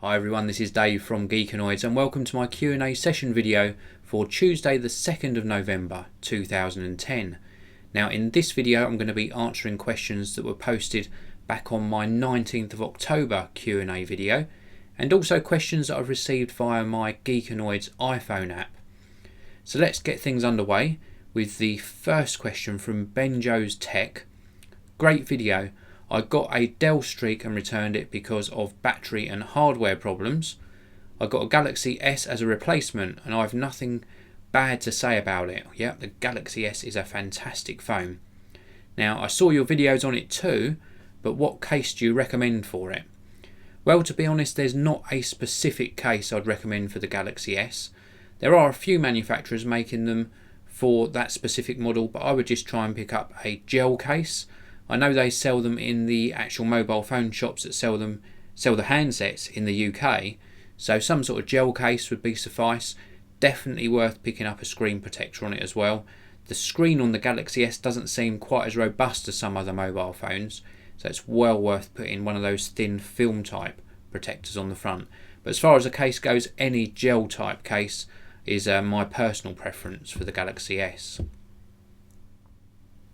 Hi everyone, this is Dave from Geekanoids and welcome to my Q&A session video for Tuesday the 2nd of November 2010. Now in this video I'm going to be answering questions that were posted back on my 19th of October Q&A video and also questions that I've received via my Geekanoids iPhone app. So let's get things underway with the first question from Benjo's Tech. Great video. I got a Dell Streak and returned it because of battery and hardware problems. I got a Galaxy S as a replacement and I have nothing bad to say about it. Yeah, the Galaxy S is a fantastic phone. Now I saw your videos on it too, but what case do you recommend for it? Well, to be honest, there's not a specific case I'd recommend for the Galaxy S. There are a few manufacturers making them for that specific model, but I would just try and pick up a gel case. I know they sell them in the actual mobile phone shops that sell the handsets in the UK, so some sort of gel case would be suffice. Definitely worth picking up a screen protector on it as well. The screen on the Galaxy S doesn't seem quite as robust as some other mobile phones, so it's well worth putting one of those thin film type protectors on the front. But as far as the case goes, any gel type case is my personal preference for the Galaxy S.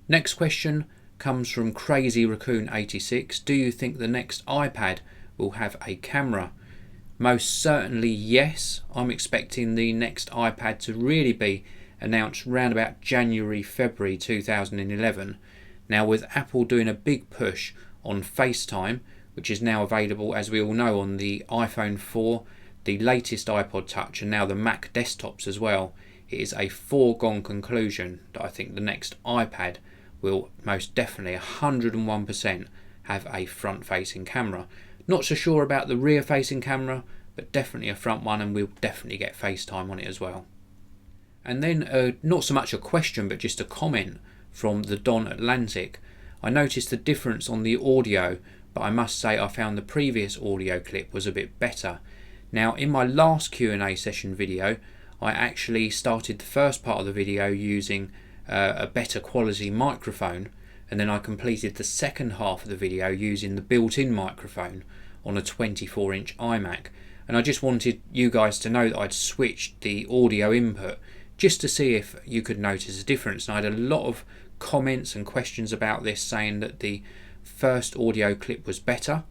Next question comes from Crazy Raccoon 86. Do you think the next iPad will have a camera? Most certainly yes. I'm expecting the next iPad to really be announced around about January, February 2011. Now with Apple doing a big push on FaceTime, which is now available, as we all know, on the iPhone 4, the latest iPod Touch and now the Mac desktops as well, it is a foregone conclusion that I think the next iPad will most definitely 101% have a front-facing camera. Not so sure about the rear-facing camera, but definitely a front one, and we'll definitely get FaceTime on it as well. And then not so much a question, but just a comment from the Don Atlantic. I noticed the difference on the audio, but I must say I found the previous audio clip was a bit better. Now in my last Q&A session video, I actually started the first part of the video using a better quality microphone, and then I completed the second half of the video using the built-in microphone on a 24-inch iMac, and I just wanted you guys to know that I'd switched the audio input just to see if you could notice a difference. And I had a lot of comments and questions about this saying that the first audio clip was better.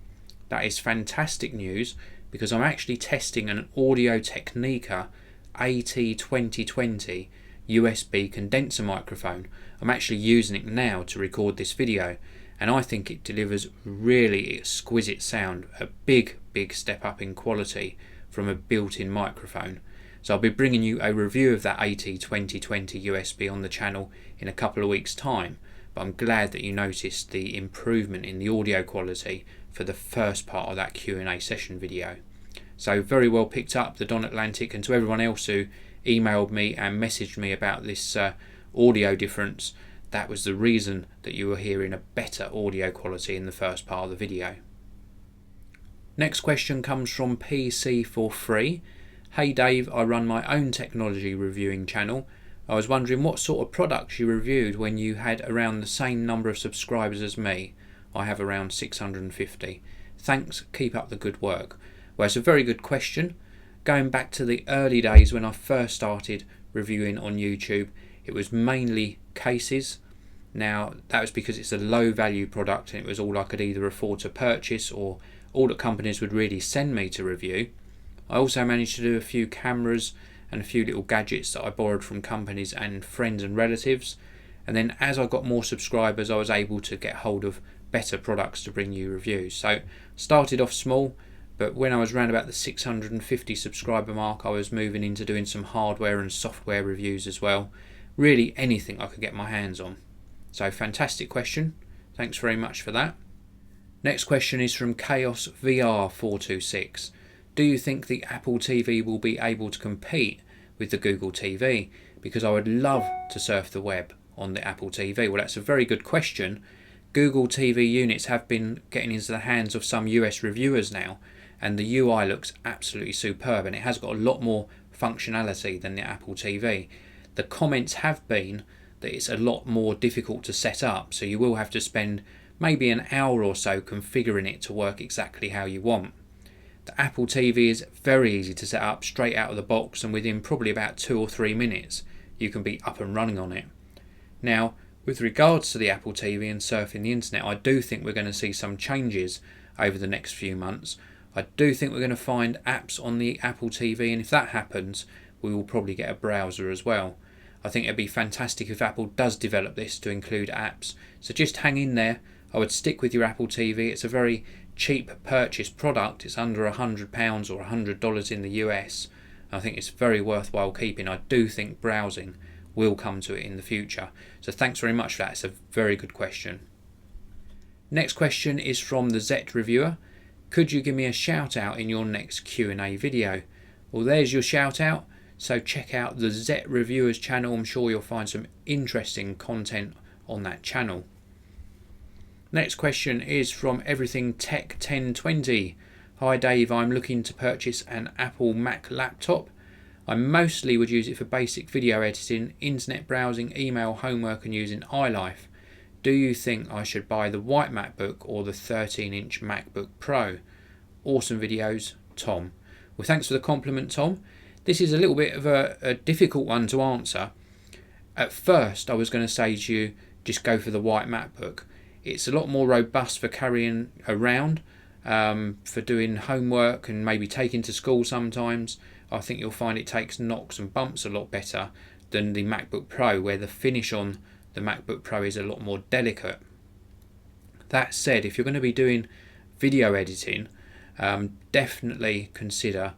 That is fantastic news, because I'm actually testing an Audio Technica AT2020 USB condenser microphone. I'm actually using it now to record this video, and I think it delivers really exquisite sound, a big step up in quality from a built-in microphone. So I'll be bringing you a review of that AT2020 USB on the channel in a couple of weeks time, but I'm glad that you noticed the improvement in the audio quality for the first part of that Q&A session video. So very well picked up, the Don Atlantic, and to everyone else who emailed me and messaged me about this audio difference, that was the reason that you were hearing a better audio quality in the first part of the video. Next question comes from PC for Free. Hey Dave, I run my own technology reviewing channel. I was wondering what sort of products you reviewed when you had around the same number of subscribers as me. I have around 650. Thanks, keep up the good work. Well, it's a very good question. Going back to the early days when I first started reviewing on YouTube, it was mainly cases. Now that was because it's a low value product and it was all I could either afford to purchase or all that companies would really send me to review. I also managed to do a few cameras and a few little gadgets that I borrowed from companies and friends and relatives, and then as I got more subscribers I was able to get hold of better products to bring you reviews. So started off small, but when I was around about the 650 subscriber mark, I was moving into doing some hardware and software reviews as well. Really anything I could get my hands on. So fantastic question. Thanks very much for that. Next question is from Chaos VR 426. Do you think the Apple TV will be able to compete with the Google TV? Because I would love to surf the web on the Apple TV. Well, that's a very good question. Google TV units have been getting into the hands of some US reviewers now, and the UI looks absolutely superb, and it has got a lot more functionality than the Apple TV. The comments have been that it's a lot more difficult to set up, so you will have to spend maybe an hour or so configuring it to work exactly how you want. The Apple TV is very easy to set up straight out of the box, and within probably about 2 or 3 minutes you can be up and running on it. Now, with regards to the Apple TV and surfing the internet, I do think we're going to see some changes over the next few months. I do think we're going to find apps on the Apple TV, and if that happens, we will probably get a browser as well. I think it'd be fantastic if Apple does develop this to include apps. So just hang in there. I would stick with your Apple TV. It's a very cheap purchase product. It's under £100 or $100 in the US. I think it's very worthwhile keeping. I do think browsing will come to it in the future. So thanks very much for that. It's a very good question. Next question is from the Zet reviewer. Could you give me a shout out in your next Q&A video? Well, there's your shout out. So check out the Zet reviewers channel. I'm sure you'll find some interesting content on that channel. Next question is from Everything Tech 1020. Hi Dave, I'm looking to purchase an Apple Mac laptop. I mostly would use it for basic video editing, internet browsing, email, homework and using iLife. Do you think I should buy the white MacBook or the 13-inch MacBook Pro? Awesome videos, Tom. Well, thanks for the compliment, Tom. This is a little bit of a difficult one to answer. At first, I was going to say to you, just go for the white MacBook. It's a lot more robust for carrying around, for doing homework and maybe taking to school sometimes. I think you'll find it takes knocks and bumps a lot better than the MacBook Pro, where the finish on the MacBook Pro is a lot more delicate. That said, if you're going to be doing video editing, definitely consider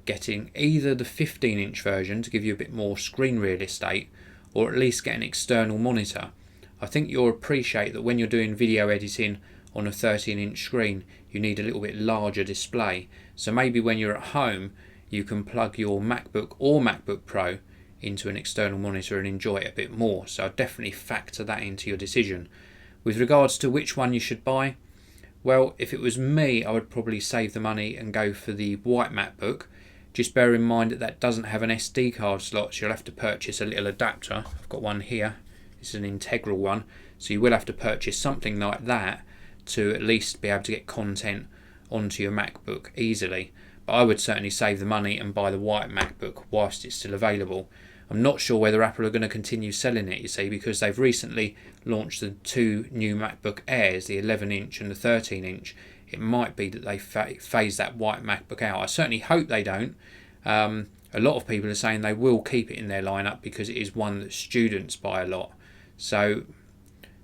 getting either the 15-inch version to give you a bit more screen real estate, or at least get an external monitor. I think you'll appreciate that when you're doing video editing on a 13-inch screen, you need a little bit larger display. So maybe when you're at home, you can plug your MacBook or MacBook Pro into an external monitor and enjoy it a bit more. So I'd definitely factor that into your decision. With regards to which one you should buy, well, if it was me, I would probably save the money and go for the white MacBook. Just bear in mind that that doesn't have an SD card slot, so you'll have to purchase a little adapter. I've got one here. It's an integral one, so you will have to purchase something like that to at least be able to get content onto your MacBook easily. But I would certainly save the money and buy the white MacBook whilst it's still available. I'm not sure whether Apple are going to continue selling it, you see, because they've recently launched the 2 new MacBook Airs, the 11-inch and the 13-inch. It might be that they phase that white MacBook out. I certainly hope they don't. A lot of people are saying they will keep it in their lineup because it is one that students buy a lot. So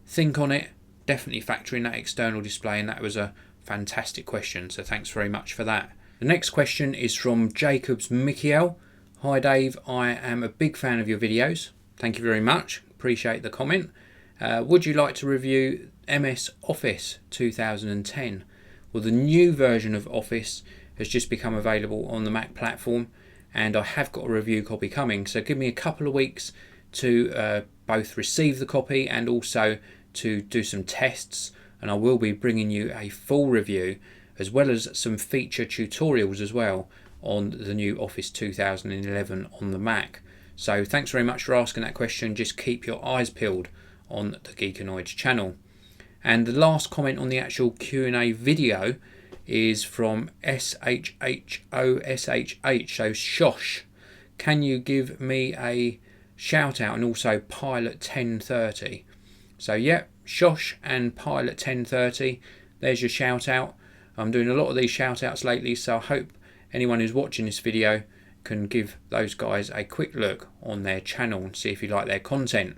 think on it, definitely factor in that external display, and that was a fantastic question, so thanks very much for that. The next question is from Jacobs Mikiel. Hi Dave, I am a big fan of your videos. Thank you very much, appreciate the comment. Would you like to review MS Office 2010? Well, the new version of Office has just become available on the Mac platform, and I have got a review copy coming, so give me a couple of weeks to both receive the copy and also to do some tests, and I will be bringing you a full review as well as some feature tutorials as well on the new Office 2011 on the Mac. So thanks very much for asking that question. Just keep your eyes peeled on the Geekanoids channel. And the last comment on the actual Q&A video is from SHHOSHH, so Shosh. Can you give me a shout out and also Pilot 1030? So yeah, Shosh and Pilot 1030, there's your shout out. I'm doing a lot of these shout outs lately, so I hope anyone who's watching this video can give those guys a quick look on their channel and see if you like their content.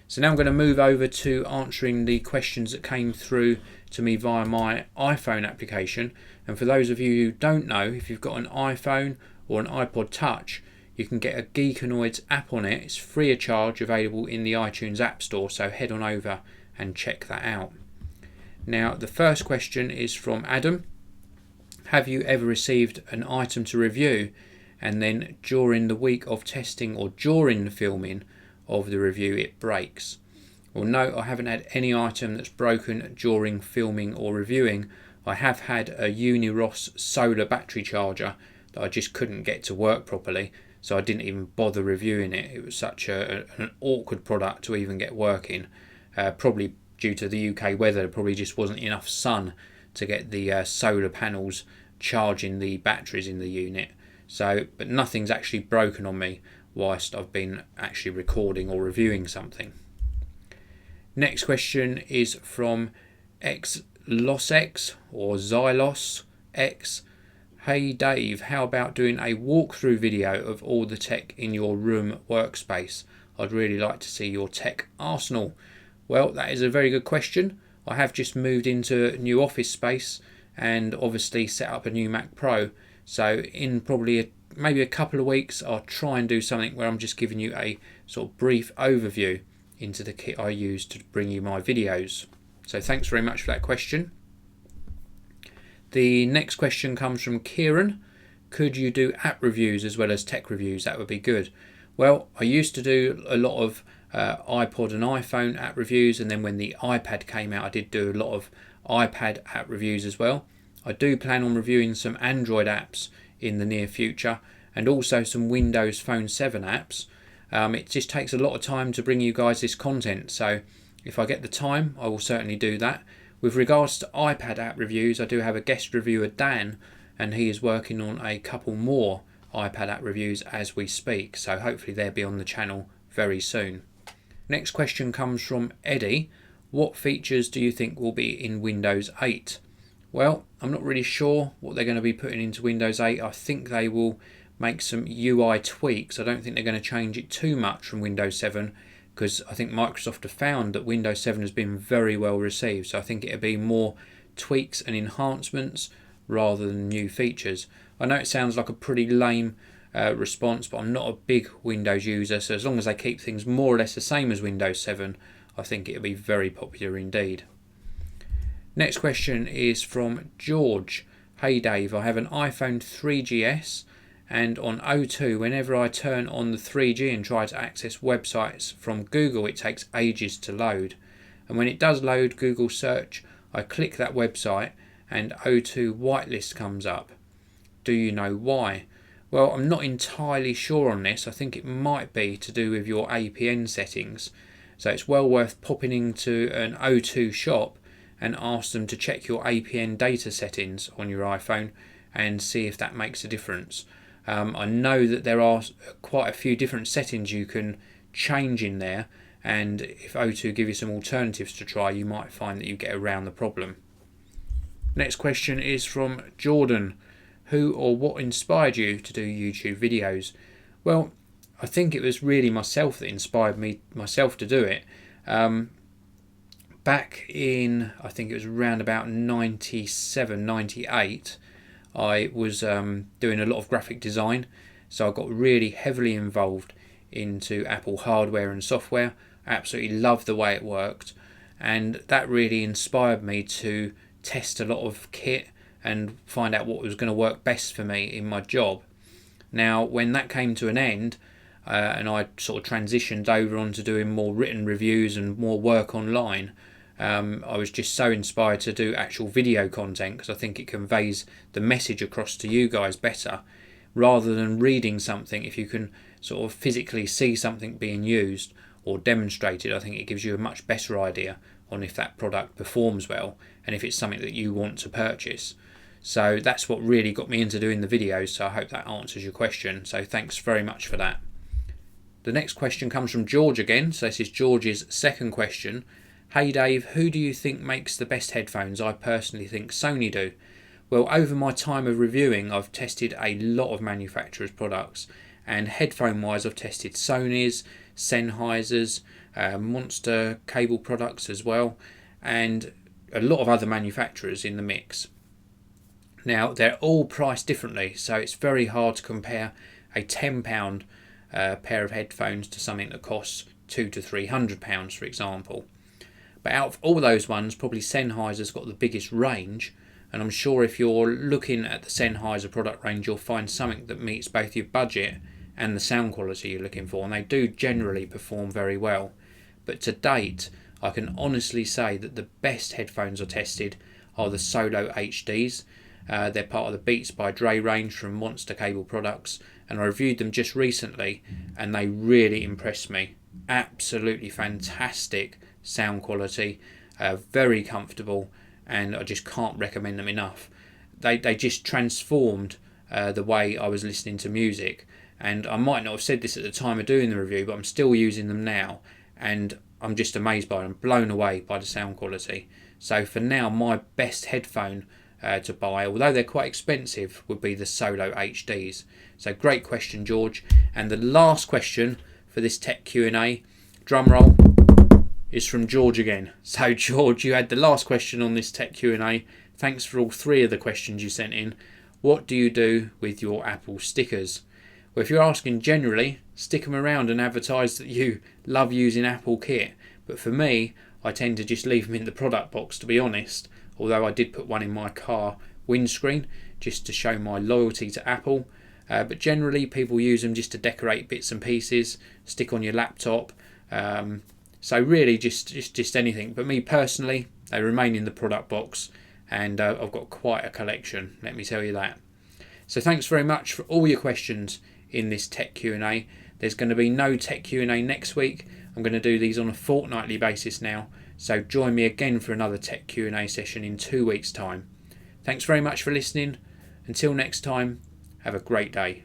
So now I'm going to move over to answering the questions that came through to me via my iPhone application. And for those of you who don't know, if you've got an iPhone or an iPod Touch, you can get a Geekanoids app on it. It's free of charge, available in the iTunes App Store, so head on over and check that out. Now, the first question is from Adam. Have you ever received an item to review and then during the week of testing or during the filming of the review it breaks? Well, no, I haven't had any item that's broken during filming or reviewing. I have had a Uniross solar battery charger that I just couldn't get to work properly, so I didn't even bother reviewing it. It was such an awkward product to even get working. Probably due to the UK weather, there probably just wasn't enough sun to get the solar panels charging the batteries in the unit. So, but nothing's actually broken on me whilst I've been actually recording or reviewing something. Next question is from XLosX or Xylos X. Hey Dave, how about doing a walkthrough video of all the tech in your room workspace? I'd really like to see your tech arsenal. Well, that is a very good question. I have just moved into a new office space and obviously set up a new Mac Pro. So in probably maybe a couple of weeks, I'll try and do something where I'm just giving you a sort of brief overview into the kit I use to bring you my videos. So thanks very much for that question. The next question comes from Kieran. Could you do app reviews as well as tech reviews? That would be good. Well, I used to do a lot of iPod and iPhone app reviews, and then when the iPad came out, I did do a lot of iPad app reviews as well. I do plan on reviewing some Android apps in the near future, and also some Windows Phone 7 apps. It just takes a lot of time to bring you guys this content, so if I get the time, I will certainly do that. With regards to iPad app reviews, I do have a guest reviewer, Dan, and he is working on a couple more iPad app reviews as we speak, so hopefully they'll be on the channel very soon. Next question comes from Eddie. What features do you think will be in Windows 8? Well, I'm not really sure what they're going to be putting into Windows 8. I think they will make some UI tweaks. I don't think they're going to change it too much from Windows 7, because I think Microsoft have found that Windows 7 has been very well received. So I think it'll be more tweaks and enhancements rather than new features. I know it sounds like a pretty lame response, but I'm not a big Windows user, so as long as they keep things more or less the same as Windows 7, I think it'll be very popular indeed. Next question is from George. Hey Dave, I have an iPhone 3GS, and on O2, whenever I turn on the 3G and try to access websites from Google, it takes ages to load. And when it does load Google search, I click that website and O2 whitelist comes up. Do you know why? Well, I'm not entirely sure on this. I think it might be to do with your APN settings. So it's well worth popping into an O2 shop and ask them to check your APN data settings on your iPhone and see if that makes a difference. I know that there are quite a few different settings you can change in there, and if O2 give you some alternatives to try, you might find that you get around the problem. Next question is from Jordan. Who or what inspired you to do YouTube videos? Well, I think it was really myself that inspired myself to do it. Back in, I think it was around about 97, 98, I was doing a lot of graphic design, so I got really heavily involved into Apple hardware and software. I absolutely loved the way it worked, and that really inspired me to test a lot of kit and find out what was going to work best for me in my job. Now, when that came to an end, and I sort of transitioned over onto doing more written reviews and more work online, I was just so inspired to do actual video content, because I think it conveys the message across to you guys better rather than reading something. If you can sort of physically see something being used or demonstrated, I think it gives you a much better idea on if that product performs well and if it's something that you want to purchase. So that's what really got me into doing the videos, so I hope that answers your question. So thanks very much for that. The next question comes from George again, so this is George's second question. Hey Dave, who do you think makes the best headphones? I personally think Sony do. Well, over my time of reviewing, I've tested a lot of manufacturers' products, and headphone wise I've tested Sony's, Sennheiser's, Monster cable products as well, and a lot of other manufacturers in the mix. Now, they're all priced differently, so it's very hard to compare a £10 pair of headphones to something that costs £200 to £300, for example. But out of all those ones, probably Sennheiser's got the biggest range, and I'm sure if you're looking at the Sennheiser product range, you'll find something that meets both your budget and the sound quality you're looking for, and they do generally perform very well. But to date, I can honestly say that the best headphones I tested are the Solo HDs. They're part of the Beats by Dre range from Monster Cable Products, and I reviewed them just recently and they really impressed me. Absolutely fantastic sound quality, very comfortable, and I just can't recommend them enough. they just transformed the way I was listening to music. And I might not have said this at the time of doing the review, but I'm still using them now, and I'm just amazed by them, blown away by the sound quality. So for now, my best headphone to buy, although they're quite expensive, would be the Solo HDs. So great question, George. And the last question for this tech Q&A, drum roll, is from George again. So George, you had the last question on this tech Q&A. Thanks for all 3 of the questions you sent in. What do you do with your Apple stickers? Well, if you're asking generally, stick them around and advertise that you love using Apple kit. But for me, I tend to just leave them in the product box, to be honest. Although I did put one in my car windscreen just to show my loyalty to Apple. But generally, people use them just to decorate bits and pieces, stick on your laptop. So really, just anything. But me personally, they remain in the product box, and I've got quite a collection. Let me tell you that. So thanks very much for all your questions in this tech Q&A. There's going to be no tech Q&A next week. I'm going to do these on a fortnightly basis now. So join me again for another tech Q&A session in 2 weeks' time. Thanks very much for listening. Until next time, have a great day.